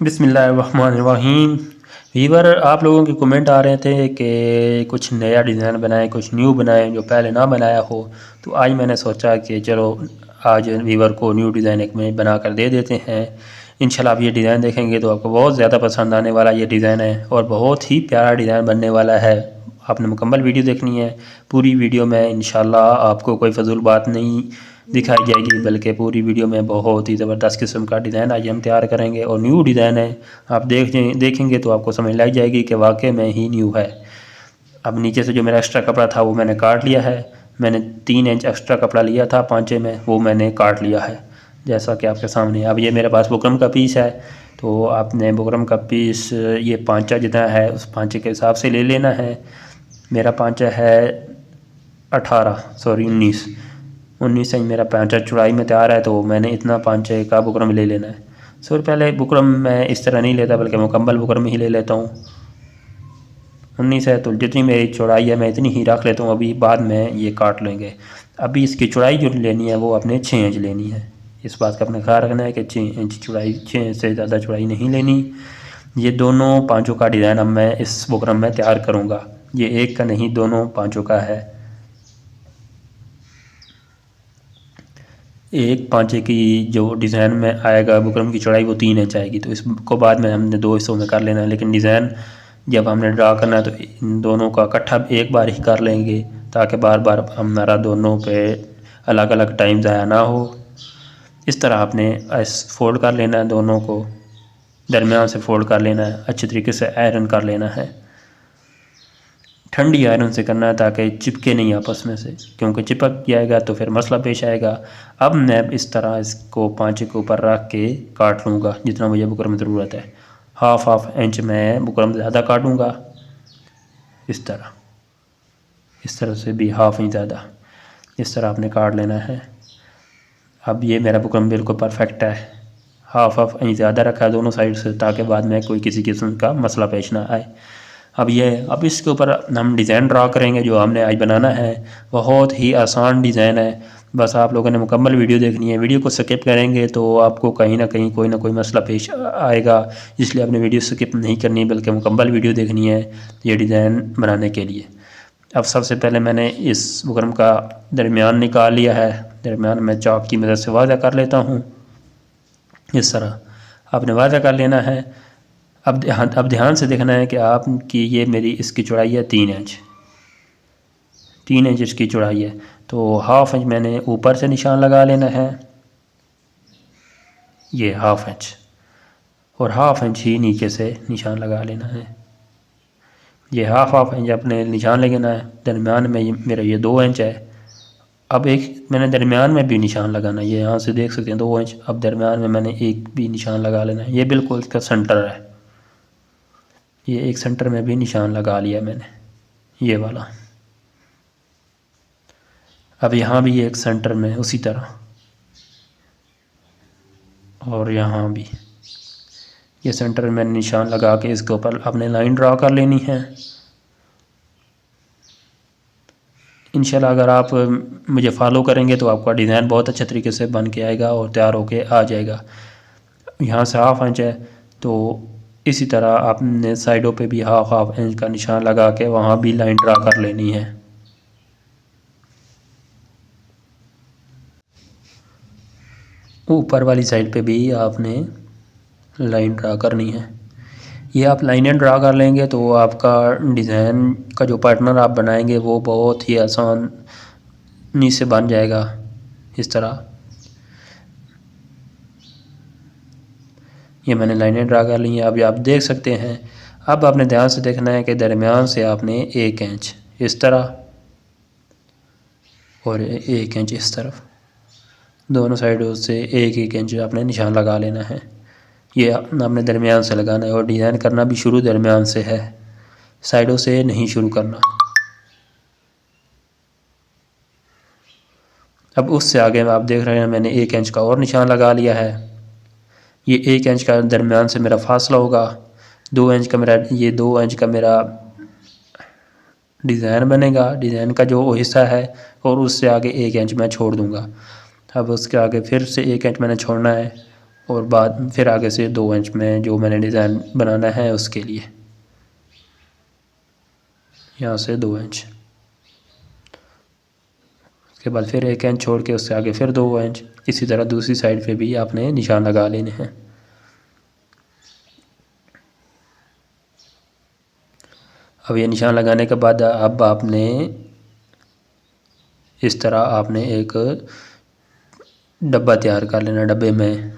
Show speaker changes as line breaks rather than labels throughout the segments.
बिस्मिल्लाहिर्रहमानिर्रहीम। वीवर, आप लोगों के कमेंट आ रहे थे कि कुछ नया डिज़ाइन बनाएं, कुछ न्यू बनाएं जो पहले ना बनाया हो। तो आज मैंने सोचा कि चलो आज वीवर को न्यू डिज़ाइन एक में बना कर दे देते हैं। इंशाल्लाह आप ये डिज़ाइन देखेंगे तो आपको बहुत ज़्यादा पसंद आने वाला ये डिज़ाइन है और बहुत ही प्यारा डिज़ाइन बनने वाला है। आपने मुकम्मल वीडियो देखनी है। पूरी वीडियो में इंशाल्लाह आपको कोई फजूल बात नहीं दिखाई जाएगी, बल्कि पूरी वीडियो में बहुत ही ज़बरदस्त किस्म का डिज़ाइन आज हम तैयार करेंगे और न्यू डिज़ाइन है। आप देखेंगे तो आपको समझ लग जाएगी कि वाकई में ही न्यू है। अब नीचे से जो मेरा एक्स्ट्रा कपड़ा था वो मैंने काट लिया है। मैंने 3 इंच एक्स्ट्रा कपड़ा लिया था पांचे में, वो मैंने काट लिया है जैसा कि आपके सामने। अब ये मेरे पास बुकरम का पीस है, तो आपने बुकरम का पीस ये पांचा जितना है उस पांचे के हिसाब से ले लेना है। मेरा पांचा है 19 इंच मेरा पांचा चौड़ाई में तैयार है, तो मैंने इतना पांचे का बुकरम ले लेना है। पहले बुकरम मैं इस तरह नहीं लेता बल्कि मुकम्मल बुकरम ही ले लेता हूँ। 19 है तो जितनी मेरी चौड़ाई है मैं इतनी ही रख लेता हूँ, अभी बाद में ये काट लेंगे। अभी इसकी चौड़ाई जो लेनी है वो अपने 6 इंच लेनी है। इस बात का अपने ख्याल रखना है कि 6 इंच चौड़ाई, 6 इंच से ज़्यादा चौड़ाई नहीं लेनी। ये दोनों पांचों का डिज़ाइन अब मैं इस बुकरम में तैयार करूँगा। ये एक का नहीं, दोनों पांचों का है। एक पांचे की जो डिज़ाइन में आएगा बुकरम की चौड़ाई वो 3 इंच आएगी, तो इसको बाद में हमने 2 हिस्सों में कर लेना है। लेकिन डिज़ाइन जब हमने ड्रा करना है तो इन दोनों का इकट्ठा एक बार ही कर लेंगे, ताकि बार बार हमारा दोनों पे अलग अलग टाइम ज़ाया ना हो। इस तरह आपने फोल्ड कर लेना है, दोनों को दरमियान से फोल्ड कर लेना है, अच्छी तरीके से आयरन कर लेना है। ठंडी आयरन से करना है ताकि चिपके नहीं आपस में से, क्योंकि चिपक जाएगा तो फिर मसला पेश आएगा। अब मैं इस तरह इसको पांचे के ऊपर रख के काट लूँगा जितना मुझे बुकरम ज़रूरत है। हाफ इंच में बुकरम ज़्यादा काटूँगा, इस तरह से भी हाफ इंच ज़्यादा, इस तरह आपने काट लेना है। अब ये मेरा बुकरम बिल्कुल परफेक्ट है। हाफ इंच ज़्यादा रखा है दोनों साइड से, ताकि बाद में कोई किसी किस्म का मसला पेश ना आए। अब इसके ऊपर हम डिज़ाइन ड्रा करेंगे जो हमने आज बनाना है। बहुत ही आसान डिज़ाइन है, बस आप लोगों ने मुकम्मल वीडियो देखनी है। वीडियो को स्किप करेंगे तो आपको कहीं ना कहीं कोई ना कोई मसला पेश आएगा, इसलिए आपने वीडियो स्किप नहीं करनी बल्कि मुकम्मल वीडियो देखनी है ये डिज़ाइन बनाने के लिए। अब सबसे पहले मैंने इस बुकरम का दरमियान निकाल लिया है। दरमियान में चाक की मदद से वाज़ा कर लेता हूँ। इस तरह आपने वाज़ा कर लेना है। अब ध्यान से देखना है कि आपकी ये मेरी इसकी चौड़ाई है 3 इंच, 3 इंच इसकी चौड़ाई है, तो हाफ इंच मैंने ऊपर से निशान लगा लेना है, ये हाफ इंच, और हाफ इंच ही नीचे से निशान लगा लेना है। ये हाफ इंच अपने निशान लगाना है। दरमियान में मेरा ये 2 इंच है। अब एक मैंने दरमियान में भी निशान लगाना है, ये यहाँ से देख सकते हैं 2 इंच। अब दरमियान में मैंने एक भी निशान लगा लेना है, ये बिल्कुल इसका सेंटर है। ये एक सेंटर में भी निशान लगा लिया मैंने, ये वाला। अब यहाँ भी एक सेंटर में उसी तरह, और यहाँ भी ये सेंटर में निशान लगा के इसके ऊपर अपने लाइन ड्रा कर लेनी है। इंशाल्लाह अगर आप मुझे फॉलो करेंगे तो आपका डिज़ाइन बहुत अच्छे तरीके से बन के आएगा और तैयार होके आ जाएगा। यहाँ से हाफ इंच है, तो इसी तरह आपने साइडों पे भी हाफ इंच का निशान लगा के वहाँ भी लाइन ड्रा कर लेनी है। ऊपर वाली साइड पे भी आपने लाइन ड्रा करनी है। ये आप लाइनें ड्रा कर लेंगे तो आपका डिज़ाइन का जो पैटर्न आप बनाएंगे वो बहुत ही आसानी से बन जाएगा। इस तरह ये मैंने लाइनें ड्रा कर ली हैं, अभी आप देख सकते हैं। अब आपने ध्यान से देखना है कि दरमियान से आपने 1 इंच इस तरह और 1 इंच इस तरफ, दोनों साइडों से 1 इंच आपने निशान लगा लेना है। ये आपने दरमियान से लगाना है और डिज़ाइन करना भी शुरू दरमियान से है, साइडों से नहीं शुरू करना। अब उससे आगे आप देख रहे हैं मैंने 1 इंच का और निशान लगा लिया है। ये 1 इंच का दरमियान से मेरा फासला होगा। 2 इंच का मेरा, ये 2 इंच का मेरा डिज़ाइन बनेगा, डिज़ाइन का जो हिस्सा है, और उससे आगे 1 इंच मैं छोड़ दूँगा। अब उसके आगे फिर से 1 इंच मैंने छोड़ना है और बाद फिर आगे से 2 इंच में जो मैंने डिज़ाइन बनाना है उसके लिए यहाँ से 2 इंच, उसके बाद फिर 1 इंच छोड़ के उससे आगे फिर 2 इंच। इसी तरह दूसरी साइड पे भी आपने निशान लगा लेने हैं। अब ये निशान लगाने के बाद अब आपने इस तरह आपने एक डब्बा तैयार कर लेना। डब्बे में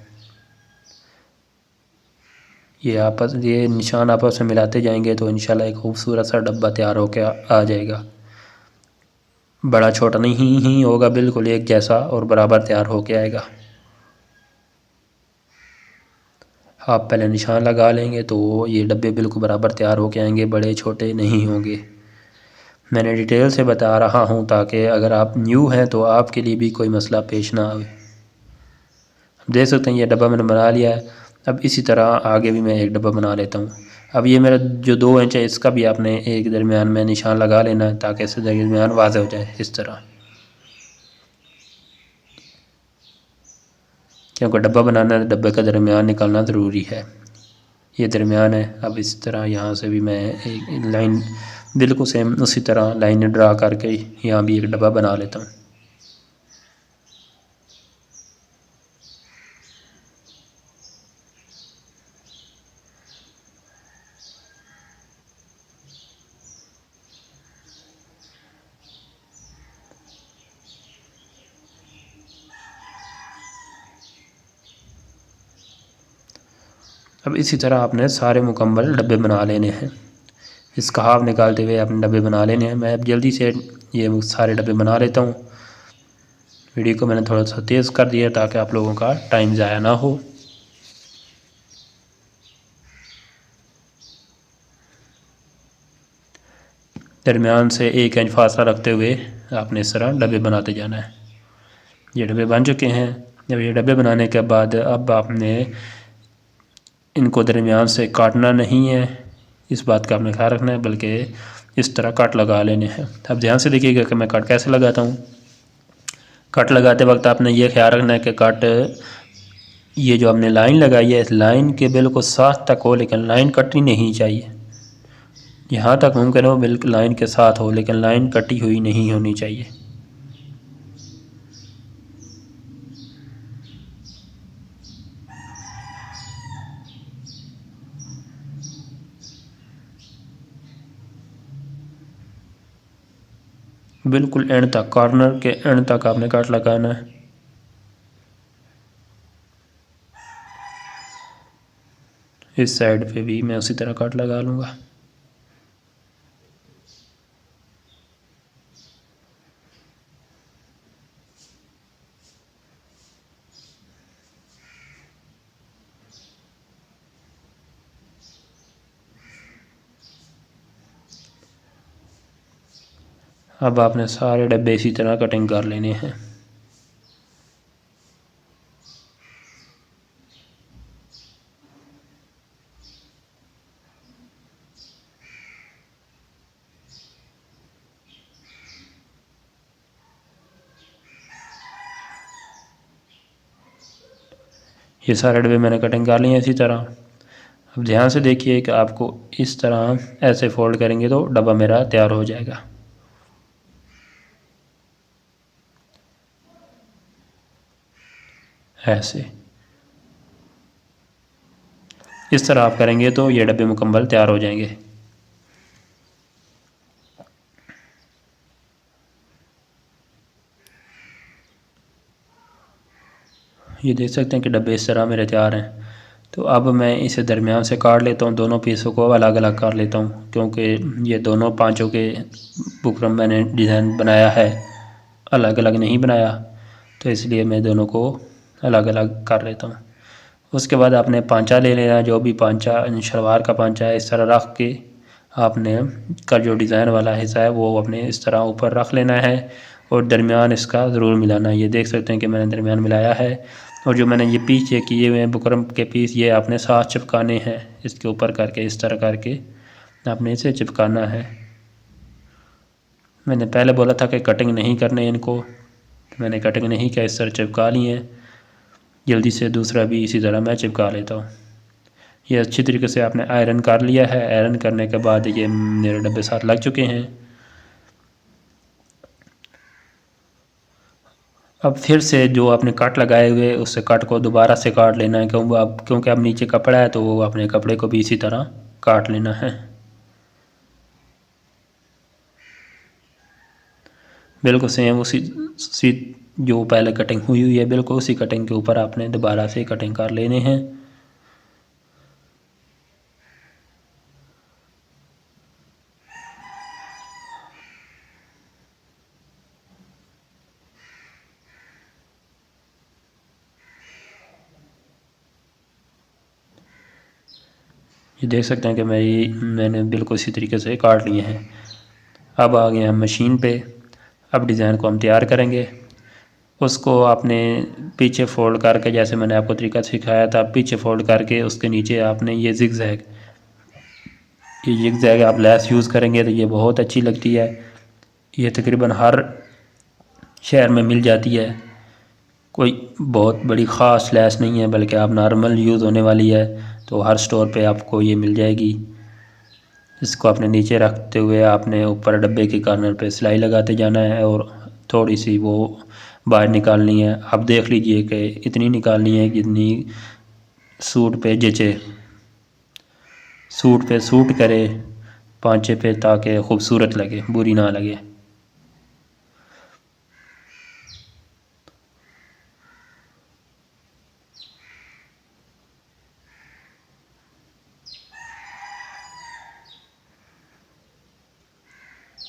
ये निशान आपस में मिलाते जाएंगे तो इंशाल्लाह एक खूबसूरत सा डब्बा तैयार होकर आ जाएगा। बड़ा छोटा नहीं ही होगा, बिल्कुल एक जैसा और बराबर तैयार होके आएगा। आप पहले निशान लगा लेंगे तो ये डब्बे बिल्कुल बराबर तैयार होके आएंगे, बड़े छोटे नहीं होंगे। मैंने डिटेल से बता रहा हूँ ताकि अगर आप न्यू हैं तो आपके लिए भी कोई मसला पेश ना आए। देख सकते हैं ये डब्बा मैंने बना लिया है। अब इसी तरह आगे भी मैं एक डब्बा बना लेता हूँ। अब ये मेरा जो 2 इंच है इसका भी आपने एक दरमियान में निशान लगा लेना है ताकि इससे दरमियान वाज़ेह हो जाए इस तरह, क्योंकि डब्बा बनाना है, डब्बे का दरमियान निकालना ज़रूरी है। ये दरमियान है। अब इस तरह यहाँ से भी मैं एक लाइन बिल्कुल सेम उसी तरह लाइन ड्रा करके यहाँ भी एक डब्बा बना लेता हूँ। अब इसी तरह आपने सारे मुकम्मल डब्बे बना लेने हैं। इसका हाफ निकालते हुए अपने डब्बे बना लेने हैं। मैं अब जल्दी से ये सारे डब्बे बना लेता हूँ। वीडियो को मैंने थोड़ा सा तेज़ कर दिया ताकि आप लोगों का टाइम ज़ाया ना हो। दरमियान से 1 इंच फासला रखते हुए आपने इस तरह डब्बे बनाते जाना है। ये डब्बे बन चुके हैं। जब ये डब्बे बनाने के बाद अब आपने इनको दरमियान से काटना नहीं है, इस बात का आपने ख्याल रखना है, बल्कि इस तरह कट लगा लेने हैं। अब ध्यान से देखिएगा कि मैं कट कैसे लगाता हूँ। कट लगाते वक्त आपने ये ख्याल रखना है कि कट ये जो आपने लाइन लगाई है इस लाइन के बिल्कुल साथ तक हो, लेकिन लाइन कटनी नहीं चाहिए। यहाँ तक मुमकिन हो बिल्कुल लाइन के साथ हो, लेकिन लाइन कटी हुई नहीं होनी चाहिए। बिल्कुल एंड तक, कॉर्नर के एंड तक आपने कट लगाना है। इस साइड पे भी मैं उसी तरह कट लगा लूँगा। अब आपने सारे डब्बे इसी तरह कटिंग कर लेने हैं। ये सारे डब्बे मैंने कटिंग कर लिए हैं इसी तरह। अब ध्यान से देखिए कि आपको इस तरह ऐसे फोल्ड करेंगे तो डब्बा मेरा तैयार हो जाएगा। ऐसे इस तरह आप करेंगे तो ये डब्बे मुकम्मल तैयार हो जाएंगे। ये देख सकते हैं कि डब्बे इस तरह मेरे तैयार हैं। तो अब मैं इसे दरमियान से काट लेता हूँ, दोनों पीसों को अलग अलग कर लेता हूँ, क्योंकि ये दोनों पाँचों के बुकरम मैंने डिज़ाइन बनाया है, अलग अलग नहीं बनाया, तो इसलिए मैं दोनों को अलग अलग कर लेता हूँ। उसके बाद आपने पांचा ले लेना, जो भी पांचा शलवार का पांचा है इस तरह रख के आपने का जो डिज़ाइन वाला हिस्सा है वो अपने इस तरह ऊपर रख लेना है और दरमियान इसका ज़रूर मिलाना है। ये देख सकते हैं कि मैंने दरमियान मिलाया है। और जो मैंने ये पीछे किए हुए हैं बुकरम के पीस, ये आपने साथ चिपकाने हैं इसके ऊपर करके, इस तरह करके आपने इसे चिपकाना है। मैंने पहले बोला था कि कटिंग नहीं करने इनको, तो मैंने कटिंग नहीं किया, इस तरह चिपका लिए हैं। जल्दी से दूसरा भी इसी तरह मैं चिपका लेता हूँ। ये अच्छी तरीके से आपने आयरन कर लिया है। आयरन करने के बाद ये मेरे डब्बे साथ लग चुके हैं। अब फिर से जो आपने कट लगाए हुए उससे कट को दोबारा से काट लेना है, क्योंकि अब नीचे कपड़ा है तो अपने कपड़े को भी इसी तरह काट लेना है। बिल्कुल सेम उसी जो पहले कटिंग हुई हुई है बिल्कुल उसी कटिंग के ऊपर आपने दोबारा से कटिंग कर लेने हैं। ये देख सकते हैं कि मैंने बिल्कुल इसी तरीके से काट लिए हैं। अब आ गए हम मशीन पे। अब डिज़ाइन को हम तैयार करेंगे। उसको आपने पीछे फ़ोल्ड करके, जैसे मैंने आपको तरीका सिखाया था, पीछे फ़ोल्ड करके उसके नीचे आपने ये जिगजैग आप लेस यूज़ करेंगे तो ये बहुत अच्छी लगती है। ये तकरीबन हर शहर में मिल जाती है। कोई बहुत बड़ी ख़ास लेस नहीं है, बल्कि आप नॉर्मल यूज़ होने वाली है, तो हर स्टोर पे आपको ये मिल जाएगी। इसको अपने नीचे रखते हुए आपने ऊपर डब्बे के कॉर्नर पे सिलाई लगाते जाना है और थोड़ी सी वो बाहर निकालनी है। आप देख लीजिए कि इतनी निकालनी है जितनी सूट पे जचे, सूट पे सूट करे पांचे पे, ताकि खूबसूरत लगे, बुरी ना लगे।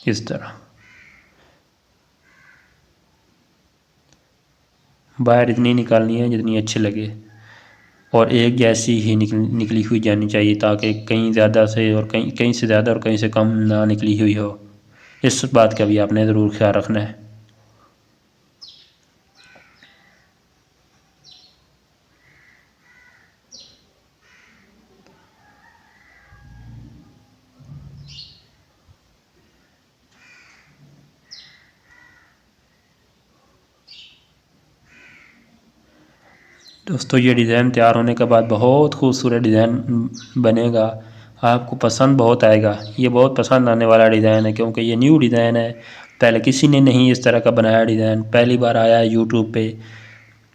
इस तरह बाहर इतनी निकालनी है जितनी अच्छी लगे और एक जैसी ही निकली हुई जानी चाहिए, ताकि कहीं ज़्यादा से और कहीं से ज़्यादा और कहीं से कम ना निकली हुई हो। इस बात का भी आपने ज़रूर ख्याल रखना है। दोस्तों ये डिज़ाइन तैयार होने के बाद बहुत खूबसूरत डिज़ाइन बनेगा। आपको पसंद बहुत आएगा। ये बहुत पसंद आने वाला डिज़ाइन है, क्योंकि ये न्यू डिज़ाइन है। पहले किसी ने नहीं इस तरह का बनाया डिज़ाइन, पहली बार आया है यूट्यूब पे।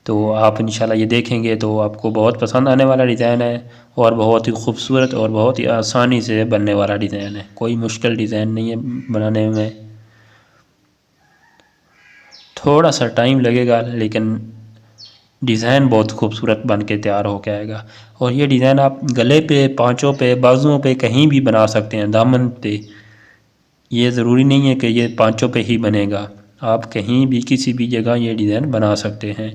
तो आप इंशाल्लाह ये देखेंगे तो आपको बहुत पसंद आने वाला डिज़ाइन है और बहुत ही खूबसूरत और बहुत ही आसानी से बनने वाला डिज़ाइन है। कोई मुश्किल डिज़ाइन नहीं है बनाने में, थोड़ा सा टाइम लगेगा, लेकिन डिज़ाइन बहुत खूबसूरत बन के तैयार हो के आएगा। और ये डिज़ाइन आप गले पे, पाँचों पे, बाजुओं पे कहीं भी बना सकते हैं, दामन पे। ये ज़रूरी नहीं है कि ये पाँचों पे ही बनेगा, आप कहीं भी किसी भी जगह ये डिज़ाइन बना सकते हैं।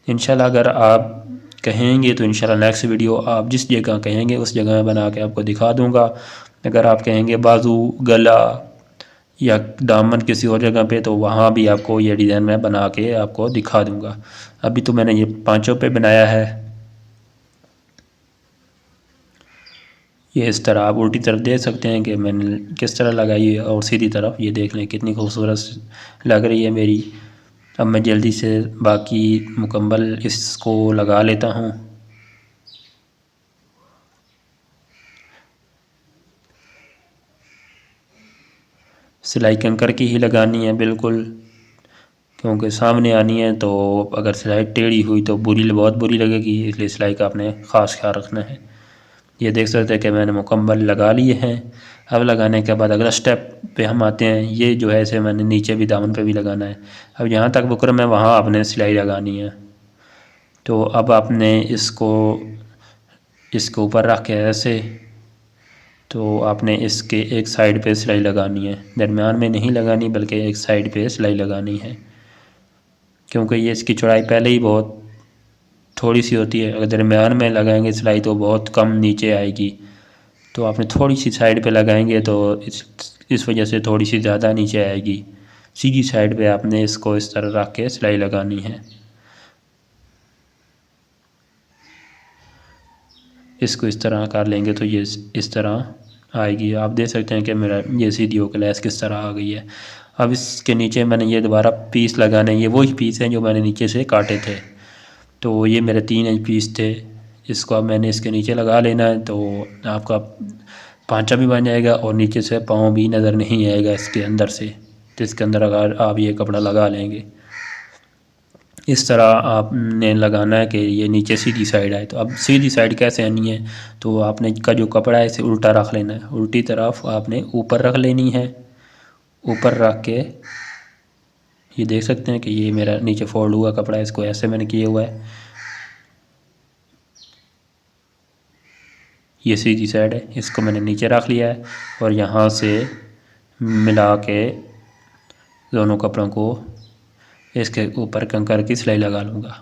इंशाल्लाह अगर आप कहेंगे तो इंशाल्लाह नेक्स्ट वीडियो आप जिस जगह कहेंगे उस जगह में बना के आपको दिखा दूँगा। अगर आप कहेंगे बाजू, गला या दामन किसी और जगह पे, तो वहाँ भी आपको ये डिज़ाइन मैं बना के आपको दिखा दूँगा। अभी तो मैंने ये पाँचों पे बनाया है। ये इस तरह आप उल्टी तरफ देख सकते हैं कि मैंने किस तरह लगाई है, और सीधी तरफ ये देख लें कितनी खूबसूरत लग रही है मेरी। अब मैं जल्दी से बाकी मुकम्मल इसको लगा लेता हूँ। सिलाई कंकर की ही लगानी है बिल्कुल, क्योंकि सामने आनी है, तो अगर सिलाई टेढ़ी हुई तो बहुत बुरी लगेगी, इसलिए सिलाई का आपने ख़ास ख्याल रखना है। ये देख सकते हैं कि मैंने मुकम्मल लगा लिए हैं। अब लगाने के बाद अगला स्टेप पे हम आते हैं। ये जो है इसे मैंने नीचे भी दामन पे भी लगाना है। अब जहाँ तक बुकरम है वहाँ आपने सिलाई लगानी है। तो अब आपने इसको ऊपर रख के ऐसे, तो आपने इसके एक साइड पे सिलाई लगानी है, दरमियान में नहीं लगानी, बल्कि एक साइड पे सिलाई लगानी है, क्योंकि ये इसकी चौड़ाई पहले ही बहुत थोड़ी सी होती है। अगर दरमियान में लगाएंगे सिलाई तो बहुत कम नीचे आएगी, तो आपने थोड़ी सी साइड पे लगाएंगे तो इस वजह से थोड़ी सी ज़्यादा नीचे आएगी। सीधी साइड पे आपने इसको इस तरह रख के सिलाई लगानी है। इसको इस तरह कर लेंगे तो ये इस तरह आएगी। आप देख सकते हैं कि मेरा ये सीधी होकर लेस किस तरह आ गई है। अब इसके नीचे मैंने ये दोबारा पीस लगाने, ये वही पीस हैं जो मैंने नीचे से काटे थे। तो ये मेरे 3 इंच पीस थे, इसको अब मैंने इसके नीचे लगा लेना है। तो आपका पांचा भी बन जाएगा और नीचे से पाँव भी नज़र नहीं आएगा इसके अंदर से। तो इसके अंदर अगर आप ये कपड़ा लगा लेंगे, इस तरह आपने लगाना है कि ये नीचे सीधी साइड आए। तो अब सीधी साइड कैसे आनी है, तो आपने का जो कपड़ा है इसे उल्टा रख लेना है, उल्टी तरफ आपने ऊपर रख लेनी है। ऊपर रख के ये देख सकते हैं कि ये मेरा नीचे फोल्ड हुआ कपड़ा है, इसको ऐसे मैंने किया हुआ है। ये सीधी साइड है, इसको मैंने नीचे रख लिया है और यहाँ से मिला के दोनों कपड़ों को इसके ऊपर कंकर की सिलाई लगा लूँगा।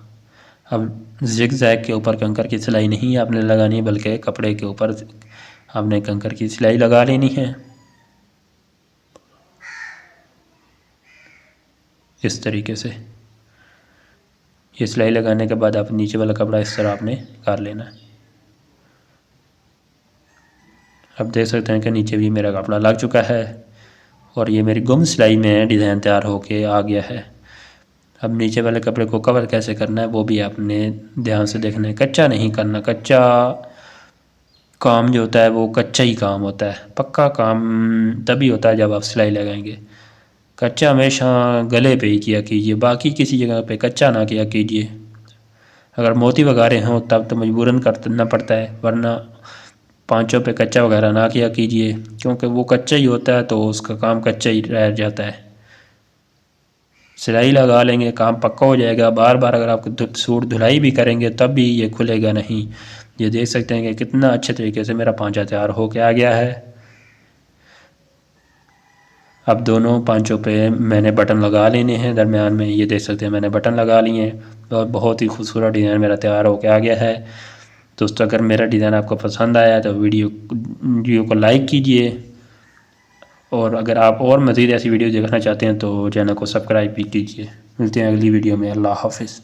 अब जिग जैग के ऊपर कंकर की सिलाई नहीं आपने लगानी, बल्कि कपड़े के ऊपर आपने कंकर की सिलाई लगा लेनी है इस तरीके से। ये सिलाई लगाने के बाद आप नीचे वाला कपड़ा इस तरह आपने कर लेना है। अब देख सकते हैं कि नीचे भी मेरा कपड़ा लग चुका है और ये मेरी गुम सिलाई में डिज़ाइन तैयार होके आ गया है। अब नीचे वाले कपड़े को कवर कैसे करना है वो भी आपने ध्यान से देखना है, कच्चा नहीं करना। कच्चा काम जो होता है वो कच्चा ही काम होता है, पक्का काम तभी होता है जब आप सिलाई लगाएंगे। कच्चा हमेशा गले पे ही किया कीजिए, बाकी किसी जगह पे कच्चा ना किया कीजिए। अगर मोती वगैरह हों तब तो मजबूरन करना पड़ता है, वरना पांचों पे कच्चा वगैरह ना किया कीजिए, क्योंकि वो कच्चा ही होता है तो उसका काम कच्चा ही रह जाता है। सिलाई लगा लेंगे काम पक्का हो जाएगा। बार बार अगर आप सूट धुलाई भी करेंगे तब भी ये खुलेगा नहीं। ये देख सकते हैं कि कितना अच्छे तरीके से मेरा पांचा तैयार हो के आ गया है। अब दोनों पांचों पे मैंने बटन लगा लेने हैं दरमियान में, ये देख सकते हैं मैंने बटन लगा लिए हैं और बहुत ही खूबसूरत डिज़ाइन मेरा तैयार हो के आ गया है। दोस्तों अगर मेरा डिज़ाइन आपको पसंद आया तो वीडियो को लाइक कीजिए, और अगर आप और मज़ीद ऐसी वीडियो देखना चाहते हैं तो चैनल को सब्सक्राइब भी कीजिए। मिलते हैं अगली वीडियो में। अल्लाह हाफिज़।